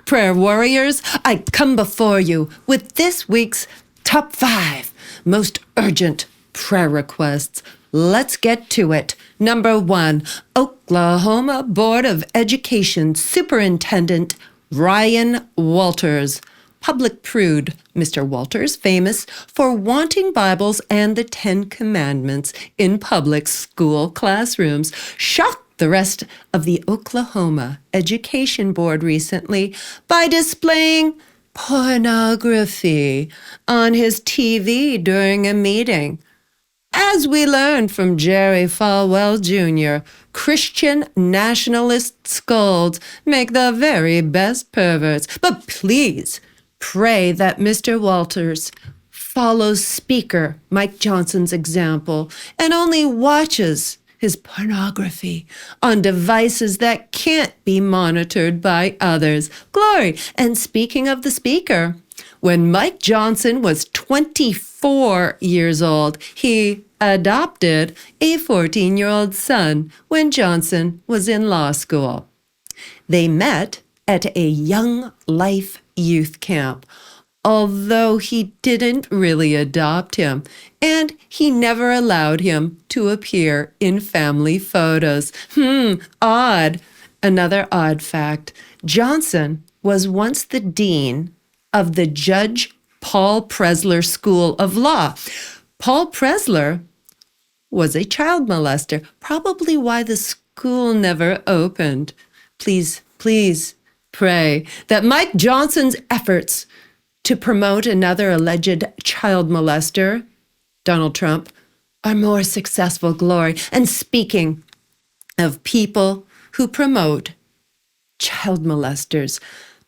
prayer warriors, I come before you with this week's top 5 most urgent prayer requests. Let's get to it. Number 1, Oklahoma Board of Education Superintendent Ryan Walters. Public prude, Mr. Walters, famous for wanting Bibles and the 10 Commandments in public school classrooms, shocked the rest of the Oklahoma Education Board recently by displaying pornography on his TV during a meeting. As we learned from Jerry Falwell Jr., Christian nationalist scolds make the very best perverts. But please pray that Mr. Walters follows Speaker Mike Johnson's example and only watches his pornography on devices that can't be monitored by others. Glory! And speaking of the Speaker, when Mike Johnson was 24 years old, he adopted a 14-year-old son when Johnson was in law school. They met at a Young Life youth camp, although he didn't really adopt him, and he never allowed him to appear in family photos. Odd. Another odd fact, Johnson was once the dean of the Judge Paul Pressler School of Law. Paul Pressler was a child molester, probably why the school never opened. Please pray that Mike Johnson's efforts to promote another alleged child molester, Donald Trump, are more successful. Glory. And speaking of people who promote child molesters,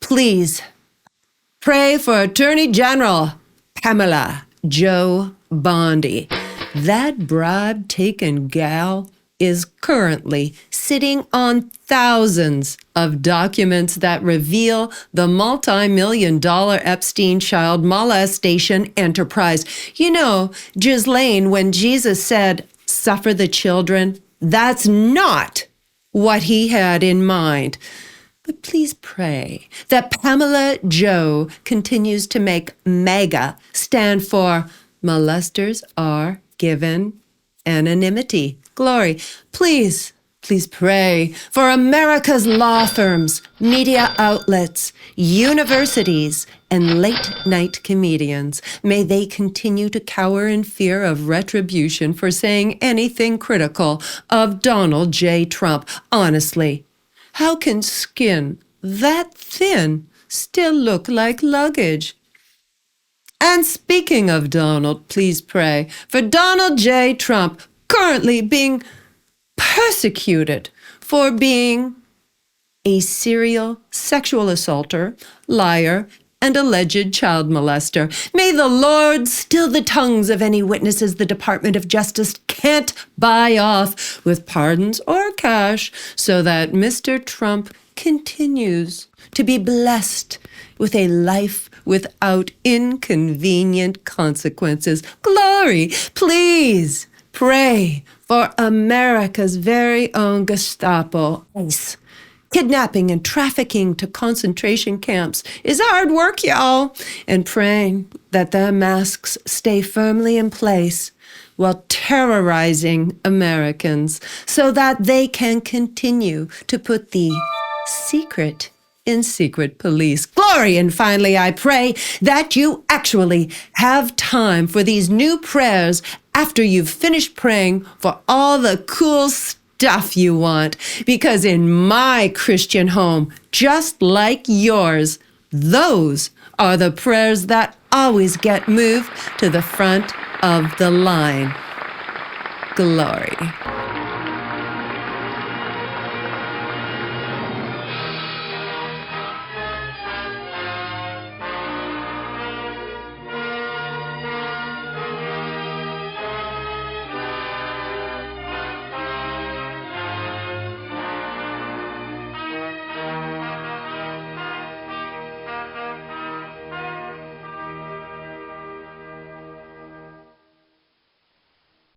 please pray for Attorney General Pamela Jo Bondi. That bribe-taking gal is currently sitting on thousands of documents that reveal the multi-million-dollar Epstein child molestation enterprise. You know, Ghislaine, when Jesus said, "Suffer the children," that's not what he had in mind. But please pray that Pamela Jo continues to make MAGA stand for molesters are given anonymity. Glory. Please pray for America's law firms, media outlets, universities, and late-night comedians. May they continue to cower in fear of retribution for saying anything critical of Donald J. Trump. Honestly, how can skin that thin still look like luggage? And speaking of Donald, please pray for Donald J. Trump, currently being persecuted for being a serial sexual assaulter, liar, and alleged child molester. May the Lord still the tongues of any witnesses the Department of Justice can't buy off with pardons or cash, so that Mr. Trump continues to be blessed with a life without inconvenient consequences. Glory! Please pray for America's very own Gestapo. ICE. Kidnapping and trafficking to concentration camps is hard work, y'all. And praying that the masks stay firmly in place while terrorizing Americans so that they can continue to put the secret in secret police. Glory! And finally, I pray that you actually have time for these new prayers after you've finished praying for all the cool stuff you want. Because in my Christian home, just like yours, those are the prayers that always get moved to the front of the line. Glory.